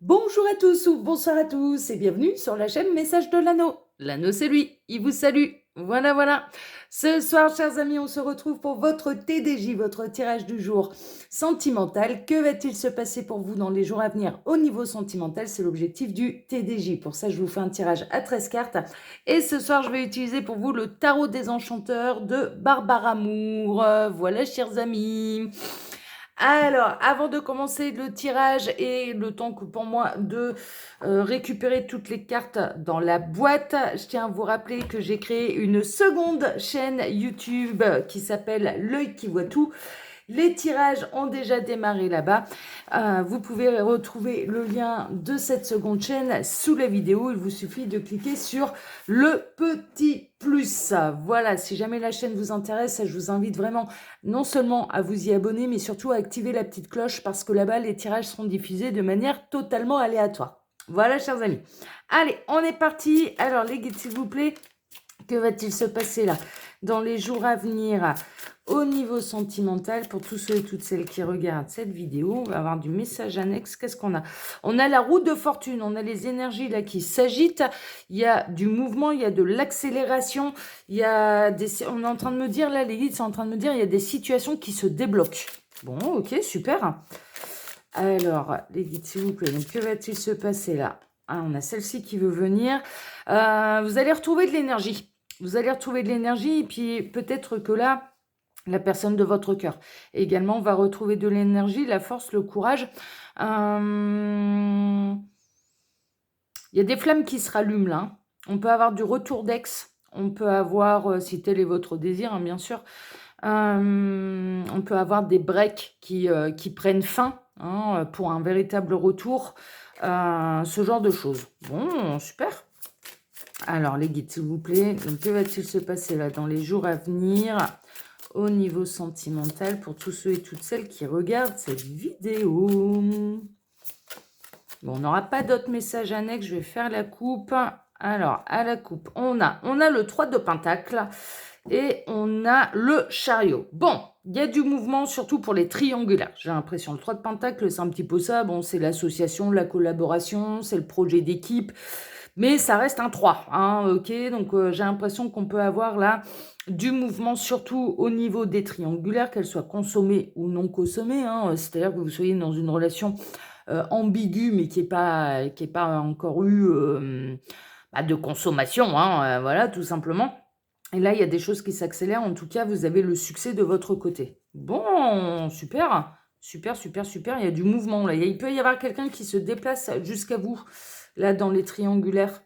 Bonjour à tous ou bonsoir à tous et bienvenue sur la chaîne Message de l'Anneau. L'Anneau, c'est lui, il vous salue. Voilà, voilà. Ce soir, chers amis, on se retrouve pour votre TDJ, votre tirage du jour sentimental. Que va-t-il se passer pour vous dans les jours à venir au niveau sentimental? C'est l'objectif du TDJ. Pour ça, je vous fais un tirage à 13 cartes. Et ce soir, je vais utiliser pour vous le tarot des enchanteurs de Barbara Moore. Voilà, chers amis. Alors, avant de commencer le tirage et le temps que pour moi de récupérer toutes les cartes dans la boîte, je tiens à vous rappeler que j'ai créé une seconde chaîne YouTube qui s'appelle L'œil qui voit tout. Les tirages ont déjà démarré là-bas. Vous pouvez retrouver le lien de cette seconde chaîne sous la vidéo. Il vous suffit de cliquer sur le petit plus. Voilà, si jamais la chaîne vous intéresse, je vous invite vraiment non seulement à vous y abonner, mais surtout à activer la petite cloche parce que là-bas, les tirages seront diffusés de manière totalement aléatoire. Voilà, chers amis. Allez, on est parti. Alors, les guides, s'il vous plaît, que va-t-il se passer là dans les jours à venir au niveau sentimental pour tous ceux et toutes celles qui regardent cette vidéo? On va avoir du message annexe. Qu'est-ce qu'on a? On a la roue de fortune, on a les énergies là qui s'agitent, il y a du mouvement, il y a de l'accélération, il y a des... On est en train de me dire, là les guides sont en train de me dire, il y a des situations qui se débloquent. Bon, ok, super. Alors, les guides, s'il vous plaît, donc que va-t-il se passer là? Ah, on a celle-ci qui veut venir. Vous allez retrouver de l'énergie. Vous allez retrouver de l'énergie et puis peut-être que là, la personne de votre cœur également va retrouver de l'énergie, la force, le courage. Il y a des flammes qui se rallument là. On peut avoir du retour d'ex. On peut avoir, si tel est votre désir, hein, bien sûr, on peut avoir des breaks qui prennent fin hein, pour un véritable retour. Ce genre de choses. Bon, super. Alors, les guides, s'il vous plaît. Donc, que va-t-il se passer là dans les jours à venir au niveau sentimental pour tous ceux et toutes celles qui regardent cette vidéo? Bon, on n'aura pas d'autres messages annexes. Je vais faire la coupe. Alors, à la coupe, on a le 3 de Pentacle et on a le chariot. Bon, il y a du mouvement, surtout pour les triangulaires. J'ai l'impression, le 3 de Pentacle, c'est un petit peu ça. Bon, c'est l'association, la collaboration, c'est le projet d'équipe. Mais ça reste un 3, hein, ok. Donc, j'ai l'impression qu'on peut avoir là du mouvement, surtout au niveau des triangulaires, qu'elles soient consommées ou non consommées. Hein, c'est-à-dire que vous soyez dans une relation ambiguë, mais qui n'est pas encore eu de consommation, hein, voilà, tout simplement. Et là, il y a des choses qui s'accélèrent. En tout cas, vous avez le succès de votre côté. Bon, super, super, super, super. Il y a du mouvement là. Il peut y avoir quelqu'un qui se déplace jusqu'à vous, là, dans les triangulaires.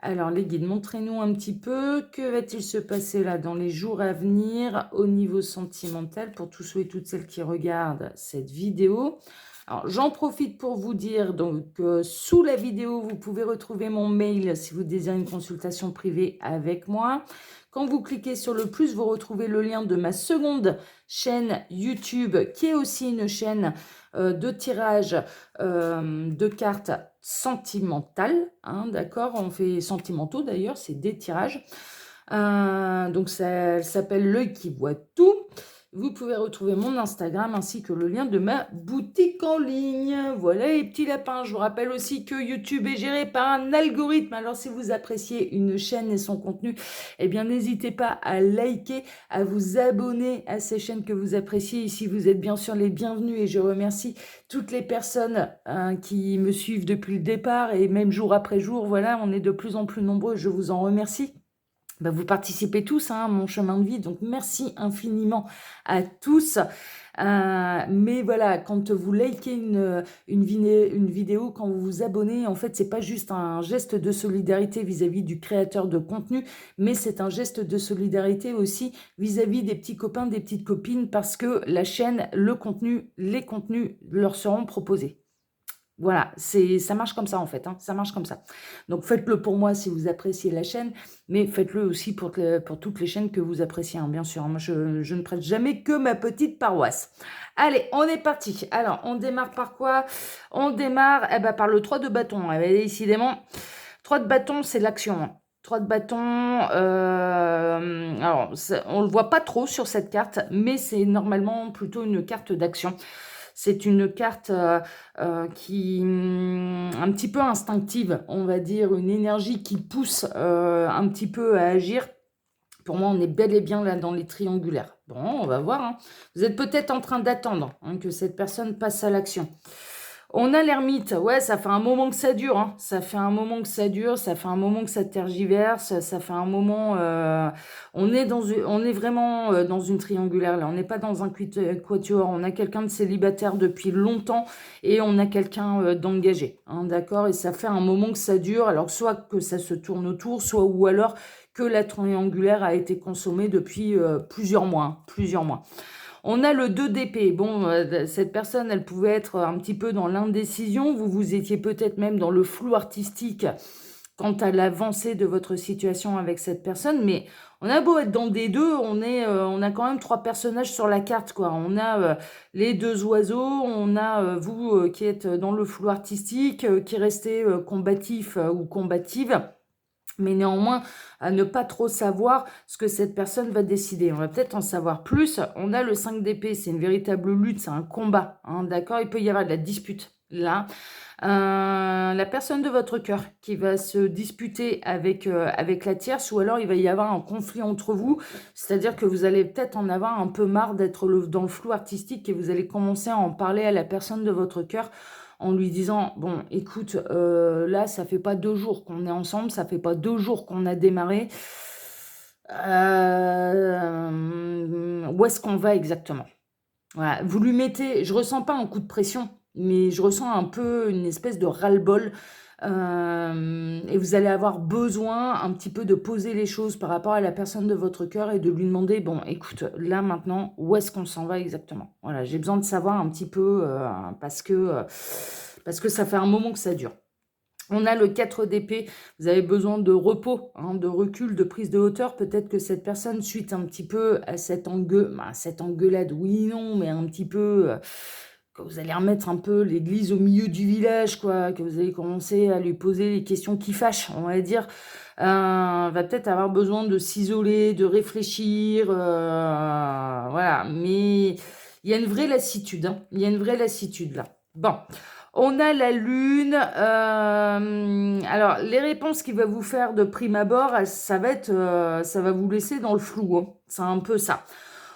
Alors, les guides, montrez-nous un petit peu. Que va-t-il se passer là dans les jours à venir au niveau sentimental pour tous ceux et toutes celles qui regardent cette vidéo? Alors, j'en profite pour vous dire, donc, sous la vidéo, vous pouvez retrouver mon mail si vous désirez une consultation privée avec moi. Quand vous cliquez sur le plus, vous retrouvez le lien de ma seconde chaîne YouTube, qui est aussi une chaîne de tirage de cartes sentimentales. Hein, d'accord, on fait sentimentaux d'ailleurs, c'est des tirages. Donc, ça s'appelle L'œil qui voit tout. Vous pouvez retrouver mon Instagram ainsi que le lien de ma boutique en ligne. Voilà les petits lapins. Je vous rappelle aussi que YouTube est géré par un algorithme. Alors si vous appréciez une chaîne et son contenu, eh bien n'hésitez pas à liker, à vous abonner à ces chaînes que vous appréciez. Ici, vous êtes bien sûr les bienvenus et je remercie toutes les personnes qui me suivent depuis le départ et même jour après jour. Voilà, on est de plus en plus nombreux. Je vous en remercie. Vous participez tous à mon chemin de vie, donc merci infiniment à tous. Mais voilà, quand vous likez une vidéo, quand vous vous abonnez, en fait, c'est pas juste un geste de solidarité vis-à-vis du créateur de contenu, mais c'est un geste de solidarité aussi vis-à-vis des petits copains, des petites copines, parce que la chaîne, le contenu, les contenus leur seront proposés. Voilà, ça marche comme ça en fait, hein, ça marche comme ça. Donc faites-le pour moi si vous appréciez la chaîne, mais faites-le aussi pour toutes les chaînes que vous appréciez, hein, bien sûr. Moi, je ne prête jamais que ma petite paroisse. Allez, on est parti. Alors, on démarre par quoi? On démarre par le 3 de bâton. Décidément, 3 de bâton, c'est l'action. Hein. 3 de bâton, alors on ne le voit pas trop sur cette carte, mais c'est normalement plutôt une carte d'action. C'est une carte qui un petit peu instinctive, on va dire, une énergie qui pousse un petit peu à agir. Pour moi, on est bel et bien là dans les triangulaires. Bon, on va voir, hein. Vous êtes peut-être en train d'attendre que cette personne passe à l'action. On a l'ermite, ouais, ça fait un moment que ça dure, hein. Ça fait un moment que ça dure, ça fait un moment que ça tergiverse, ça fait un moment... on est vraiment dans une triangulaire, là. On n'est pas dans un quatuor. On a quelqu'un de célibataire depuis longtemps et on a quelqu'un d'engagé, hein, d'accord? Et ça fait un moment que ça dure, alors soit que ça se tourne autour, soit ou alors que la triangulaire a été consommée depuis plusieurs mois, hein, plusieurs mois. On a le 2 d'épée. Bon, cette personne, elle pouvait être un petit peu dans l'indécision. Vous étiez peut-être même dans le flou artistique quant à l'avancée de votre situation avec cette personne. Mais on a beau être dans des deux, on a quand même 3 personnages sur la carte, quoi. On a les 2 oiseaux, on a vous qui êtes dans le flou artistique, qui restez combatif ou combative, mais néanmoins à ne pas trop savoir ce que cette personne va décider. On va peut-être en savoir plus. On a le 5 d'épée, c'est une véritable lutte, c'est un combat, hein, d'accord? Il peut y avoir de la dispute là. La personne de votre cœur qui va se disputer avec la tierce, ou alors il va y avoir un conflit entre vous, c'est-à-dire que vous allez peut-être en avoir un peu marre d'être dans le flou artistique et vous allez commencer à en parler à la personne de votre cœur en lui disant, bon, écoute, là, ça fait pas 2 jours qu'on est ensemble, ça fait pas 2 jours qu'on a démarré. Où est-ce qu'on va exactement? Voilà, vous lui mettez, je ressens pas un coup de pression, mais je ressens un peu une espèce de ras-le-bol. Et vous allez avoir besoin un petit peu de poser les choses par rapport à la personne de votre cœur et de lui demander, bon, écoute, là maintenant, où est-ce qu'on s'en va exactement? Voilà, j'ai besoin de savoir un petit peu parce que ça fait un moment que ça dure. On a le 4 d'épée, vous avez besoin de repos, hein, de recul, de prise de hauteur. Peut-être que cette personne, suite un petit peu à cette engueulade, oui, non, mais un petit peu, que vous allez remettre un peu l'église au milieu du village, quoi, que vous allez commencer à lui poser les questions qui fâchent, on va dire, va peut-être avoir besoin de s'isoler, de réfléchir, voilà. Mais il y a une vraie lassitude, hein, il y a une vraie lassitude là. Bon. On a la lune. Alors, les réponses qu'il va vous faire de prime abord, ça va vous laisser dans le flou, hein. C'est un peu ça.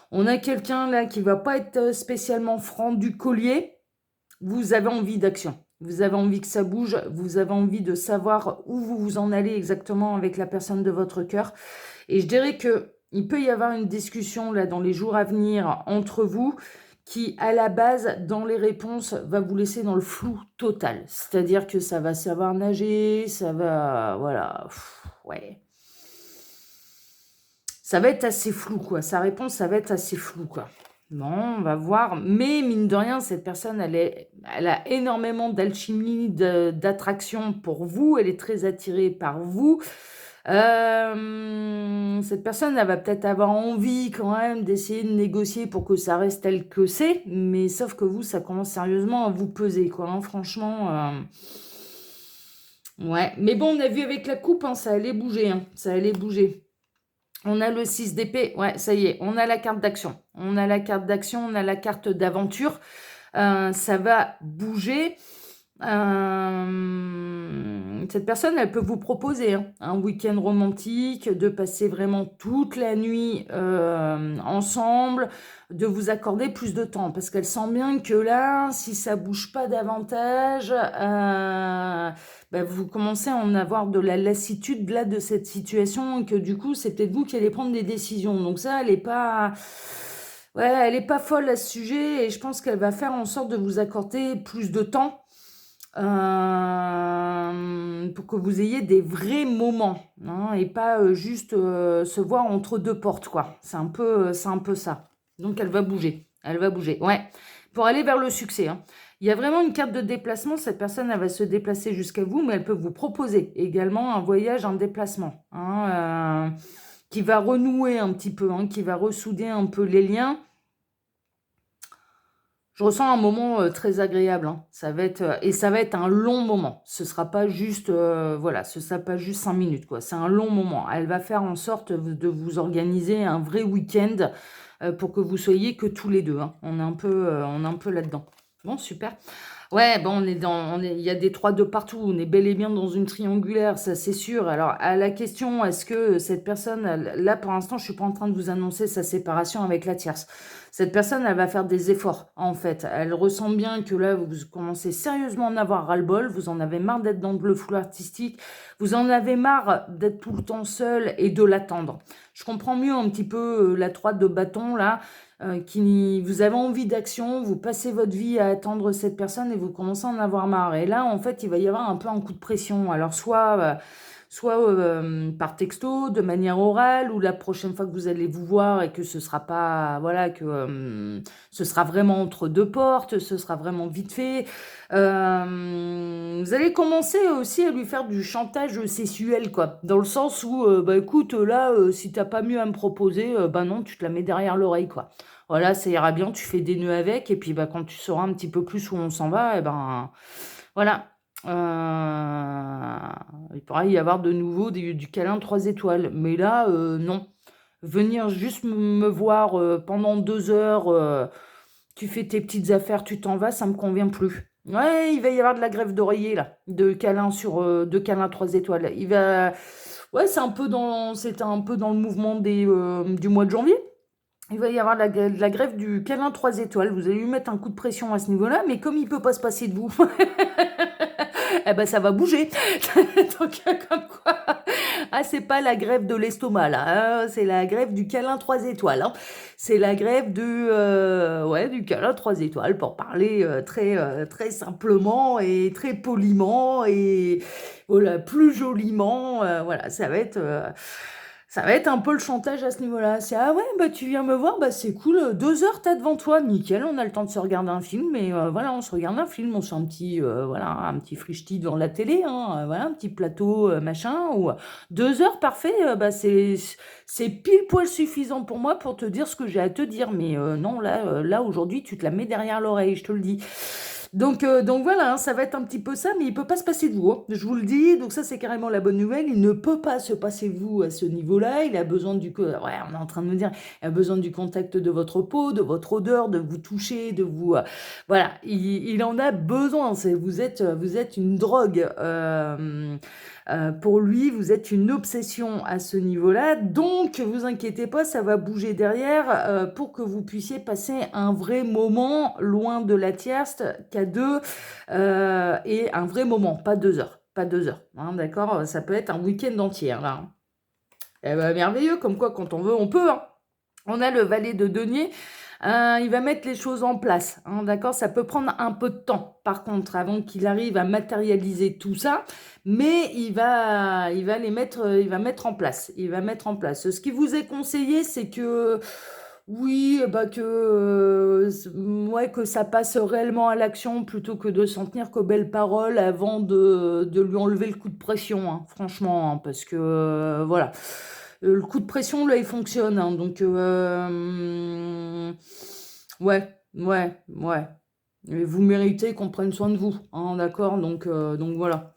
On a quelqu'un là qui va pas être spécialement franc du collier. Vous avez envie d'action. Vous avez envie que ça bouge. Vous avez envie de savoir où vous vous en allez exactement avec la personne de votre cœur. Et je dirais que il peut y avoir une discussion là dans les jours à venir entre vous qui, à la base, dans les réponses, va vous laisser dans le flou total. C'est-à-dire que ça va savoir nager, ça va... Voilà. Ouais. Ça va être assez flou, quoi. Sa réponse, ça va être assez flou, quoi. Bon, on va voir. Mais, mine de rien, cette personne, elle a énormément d'alchimie, d'attraction pour vous. Elle est très attirée par vous. Cette personne, elle va peut-être avoir envie quand même d'essayer de négocier pour que ça reste tel que c'est, mais sauf que vous, ça commence sérieusement à vous peser, quoi, hein, franchement. Ouais, mais bon, on a vu avec la coupe, hein, ça allait bouger, hein, ça allait bouger. On a le 6 d'épée, ouais, ça y est, on a la carte d'action. On a la carte d'action, on a la carte d'aventure. Ça va bouger. Cette personne, elle peut vous proposer un week-end romantique, de passer vraiment toute la nuit ensemble, de vous accorder plus de temps, parce qu'elle sent bien que là, si ça bouge pas davantage, vous commencez à en avoir de la lassitude là de cette situation, et que du coup, c'est peut-être vous qui allez prendre des décisions. Donc ça, elle est pas... Ouais, elle est pas folle à ce sujet, et je pense qu'elle va faire en sorte de vous accorder plus de temps pour que vous ayez des vrais moments, hein, et pas juste se voir entre 2 portes, quoi. C'est un peu ça. Donc elle va bouger, ouais, pour aller vers le succès, hein. Il y a vraiment une carte de déplacement. Cette personne, elle va se déplacer jusqu'à vous, mais elle peut vous proposer également un voyage, un déplacement, hein, qui va renouer un petit peu, hein, qui va ressouder un peu les liens. Je ressens un moment très agréable, hein. Ça va être un long moment. Ce sera pas juste, voilà, ce sera pas juste 5 minutes, quoi. C'est un long moment. Elle va faire en sorte de vous organiser un vrai week-end pour que vous soyez que tous les deux, hein. On est un peu là-dedans. Bon, super. Ouais, bon, il y a des 3 de partout. On est bel et bien dans une triangulaire, ça c'est sûr. Alors, à la question, est-ce que cette personne, là pour l'instant, je suis pas en train de vous annoncer sa séparation avec la tierce. Cette personne, elle va faire des efforts, en fait. Elle ressent bien que là, vous commencez sérieusement à en avoir ras-le-bol. Vous en avez marre d'être dans le flou artistique. Vous en avez marre d'être tout le temps seul et de l'attendre. Je comprends mieux un petit peu la 3 de bâton, là. Vous avez envie d'action, vous passez votre vie à attendre cette personne et vous commencez à en avoir marre. Et là, en fait, il va y avoir un peu un coup de pression. Alors, soit par texto, de manière orale, ou la prochaine fois que vous allez vous voir et que ce sera pas, voilà, que ce sera vraiment entre deux portes, ce sera vraiment vite fait. Vous allez commencer aussi à lui faire du chantage sexuel, quoi. Dans le sens où, bah écoute, là, si t'as pas mieux à me proposer, bah non, tu te la mets derrière l'oreille, quoi. Voilà, ça ira bien, tu fais des nœuds avec, et puis bah, quand tu sauras un petit peu plus où on s'en va, et ben voilà. Il pourra y avoir de nouveau du câlin 3 étoiles. Mais là, non. Venir juste me voir pendant 2 heures, tu fais tes petites affaires, tu t'en vas, ça me convient plus. Ouais, il va y avoir de la grève d'oreiller là, de câlin 3 étoiles. Ouais, c'était un peu dans le mouvement du mois de janvier. Il va y avoir de la grève du câlin 3 étoiles. Vous allez lui mettre un coup de pression à ce niveau-là, mais comme il peut pas se passer de vous, eh ben ça va bouger. Donc, comme quoi, ah, c'est pas la grève de l'estomac, là, hein, c'est la grève du câlin 3 étoiles, hein. C'est la grève ouais, du câlin 3 étoiles, pour parler très simplement et très poliment et voilà, plus joliment. Voilà, ça va être un peu le chantage à ce niveau-là. C'est ah ouais, bah tu viens me voir, bah c'est cool, 2 heures t'as devant toi, nickel, on a le temps de se regarder un film, et voilà, on se regarde un film, on se fait voilà, un petit frichti devant la télé, hein, voilà, un petit plateau, machin, ou 2 heures, parfait, bah c'est pile poil suffisant pour moi pour te dire ce que j'ai à te dire, mais non, là aujourd'hui, tu te la mets derrière l'oreille, je te le dis. Donc voilà, hein, ça va être un petit peu ça, mais il peut pas se passer de vous, hein, je vous le dis. Donc ça, c'est carrément la bonne nouvelle. Il ne peut pas se passer de vous à ce niveau-là. Il a besoin ouais, on est en train de me dire, il a besoin du contact de votre peau, de votre odeur, de vous toucher, de vous, voilà, il en a besoin. Vous êtes une drogue. Pour lui, vous êtes une obsession à ce niveau-là. Donc, vous inquiétez pas, ça va bouger derrière pour que vous puissiez passer un vrai moment loin de la tierce qu'à deux, et un vrai moment, pas 2 heures. Pas 2 heures, hein, d'accord? Ça peut être un week-end entier, là, hein. Eh ben, merveilleux, comme quoi, quand on veut, on peut, hein. On a le valet de denier. Il va mettre les choses en place, hein, d'accord? Ça peut prendre un peu de temps, par contre, avant qu'il arrive à matérialiser tout ça, mais il va mettre en place. Il va mettre en place. Ce qui vous est conseillé, c'est que, oui, bah ouais, que ça passe réellement à l'action plutôt que de s'en tenir qu'aux belles paroles avant de lui enlever le coup de pression, hein, franchement, hein, parce que voilà. Le coup de pression, là, il fonctionne, hein, donc ouais, ouais, ouais. Et vous méritez qu'on prenne soin de vous, hein, d'accord? Donc voilà.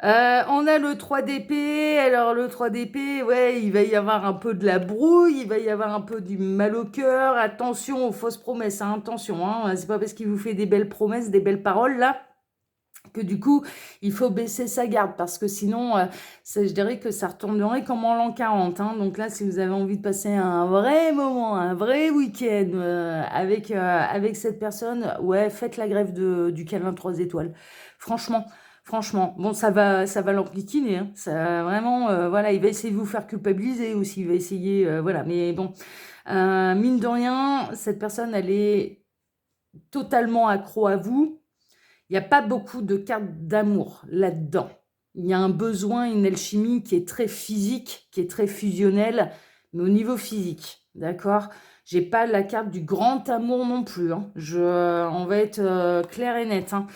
On a le 3 d'épée. Alors le 3 d'épée, ouais, il va y avoir un peu de la brouille, il va y avoir un peu du mal au cœur. Attention aux fausses promesses, hein, attention, hein, c'est pas parce qu'il vous fait des belles promesses, des belles paroles, là, que du coup, il faut baisser sa garde, parce que sinon, je dirais que ça retournerait comme en l'an 40, hein. Donc là, si vous avez envie de passer un vrai moment, un vrai week-end avec cette personne, ouais, faites la grève du câlin 3 étoiles. Franchement, franchement. Bon, ça va l'enquiquiner, hein. Ça, vraiment, voilà, il va essayer de vous faire culpabiliser aussi, il va essayer, voilà. Mais bon, mine de rien, cette personne, elle est totalement accro à vous. Il n'y a pas beaucoup de cartes d'amour là-dedans. Il y a un besoin, une alchimie qui est très physique, qui est très fusionnelle, mais au niveau physique, d'accord? J'ai pas la carte du grand amour non plus, hein. On va être clair et net, hein.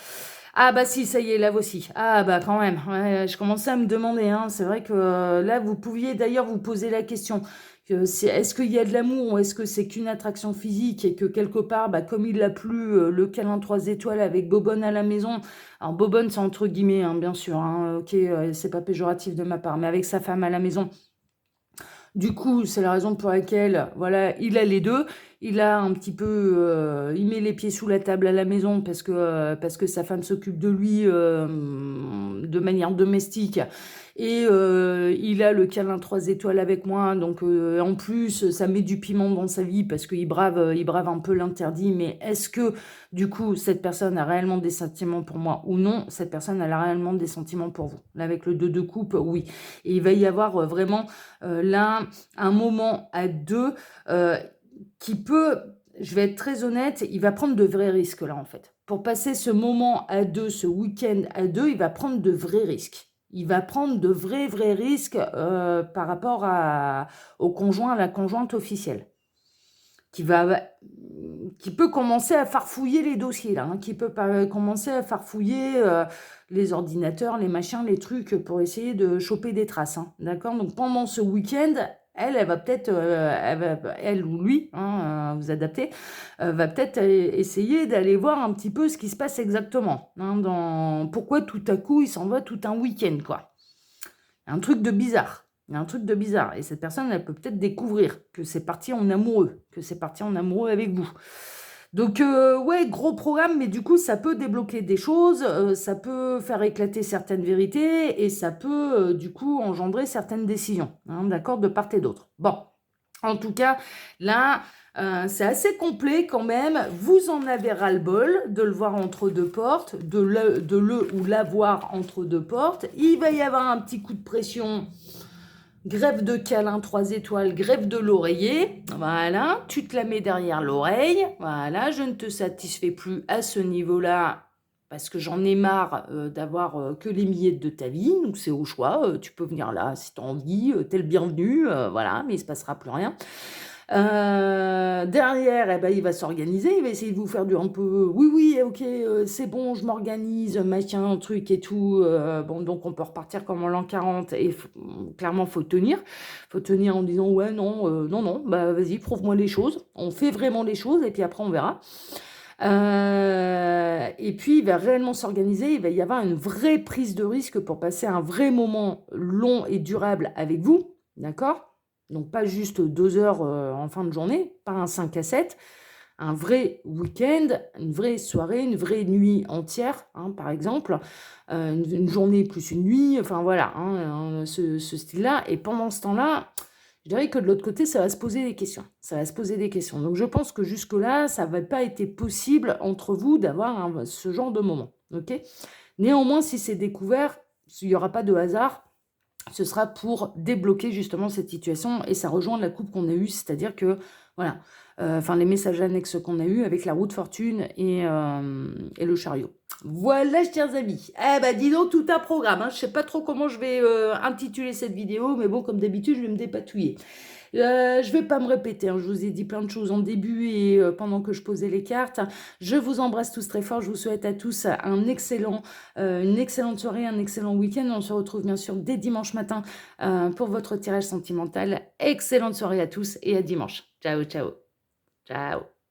Ah bah si, ça y est, là voici. Ah bah quand même, ouais, je commençais à me demander, hein. C'est vrai que là, vous pouviez d'ailleurs vous poser la question. Est-ce qu'il y a de l'amour, ou est-ce que c'est qu'une attraction physique, et que quelque part, bah, comme il a plu le câlin 3 étoiles avec Bobonne à la maison, alors Bobonne c'est entre guillemets, hein, bien sûr, hein, ok, c'est pas péjoratif de ma part, mais avec sa femme à la maison, Du coup, c'est la raison pour laquelle, voilà, il a les deux. Il a un petit peu, il met les pieds sous la table à la maison parce que sa femme s'occupe de lui de manière domestique. Et il a le câlin 3 étoiles avec moi. Donc, en plus, ça met du piment dans sa vie parce il brave un peu l'interdit. Mais est-ce que, du coup, cette personne a réellement des sentiments pour moi ou non? Cette personne, elle a réellement des sentiments pour vous. Là, avec le 2 de coupe, oui. Et il va y avoir vraiment là un moment à deux euh, qui peut, je vais être très honnête, il va prendre de vrais risques là en fait. Pour passer ce moment à deux, ce week-end à deux, il va prendre de vrais risques. Il va prendre de vrais risques par rapport au conjoint, à la conjointe officielle qui va qui peut commencer à farfouiller les dossiers là, hein, qui peut commencer à farfouiller les ordinateurs, les machins, les trucs pour essayer de choper des traces. Hein, d'accord? Donc pendant ce week-end, elle va peut-être, elle ou lui, hein, vous adaptez, va peut-être essayer d'aller voir un petit peu ce qui se passe exactement. Hein, pourquoi tout à coup il s'en va tout un week-end, quoi. Un truc de bizarre. Il y a un truc de bizarre. Et cette personne, elle peut peut-être découvrir que c'est parti en amoureux, que c'est parti en amoureux avec vous. Donc, ouais, gros programme, mais du coup, ça peut débloquer des choses, ça peut faire éclater certaines vérités, et ça peut, du coup, engendrer certaines décisions, hein, d'accord, de part et d'autre. Bon, en tout cas, là, c'est assez complet quand même. Vous en avez ras-le-bol de le voir entre deux portes, de le ou la voir entre deux portes. Il va y avoir un petit coup de pression. Grève de câlin 3 étoiles, grève de l'oreiller. Voilà, tu te la mets derrière l'oreille. Voilà, je ne te satisfais plus à ce niveau-là parce que j'en ai marre d'avoir que les miettes de ta vie. Donc c'est au choix. Tu peux venir là si tu as envie. T'es le bienvenu. Voilà, mais il ne se passera plus rien. Derrière, eh ben, il va s'organiser, il va essayer de vous faire du un peu, oui, oui, ok, c'est bon, je m'organise, machin, truc et tout. Bon, donc on peut repartir comme en l'an 40 et clairement, faut tenir. Faut tenir en disant, ouais, non, non, non, bah vas-y, prouve-moi les choses. On fait vraiment les choses et puis après, on verra. Et puis, il va réellement s'organiser, il va y avoir une vraie prise de risque pour passer un vrai moment long et durable avec vous, d'accord? Donc, pas juste 2 heures en fin de journée, pas un 5 à 7, un vrai week-end, une vraie soirée, une vraie nuit entière, hein, par exemple, une journée plus une nuit, enfin voilà, hein, ce style-là. Et pendant ce temps-là, je dirais que de l'autre côté, ça va se poser des questions. Ça va se poser des questions. Donc, je pense que jusque-là, ça va pas été possible entre vous d'avoir ce genre de moment. Ok? Néanmoins, si c'est découvert, il n'y aura pas de hasard. Ce sera pour débloquer justement cette situation et ça rejoint la coupe qu'on a eue, c'est-à-dire que, voilà, enfin les messages annexes qu'on a eus avec la roue de fortune et le chariot. Voilà, chers amis. Eh ben, dis donc, tout un programme. Hein. Je sais pas trop comment je vais intituler cette vidéo, mais bon, comme d'habitude, je vais me dépatouiller. Je vais pas me répéter, hein. Je vous ai dit plein de choses en début et pendant que je posais les cartes. Je vous embrasse tous très fort. Je vous souhaite à tous une excellente soirée, un excellent week-end. On se retrouve bien sûr dès dimanche matin pour votre tirage sentimental. Excellente soirée à tous et à dimanche. Ciao, ciao. Ciao.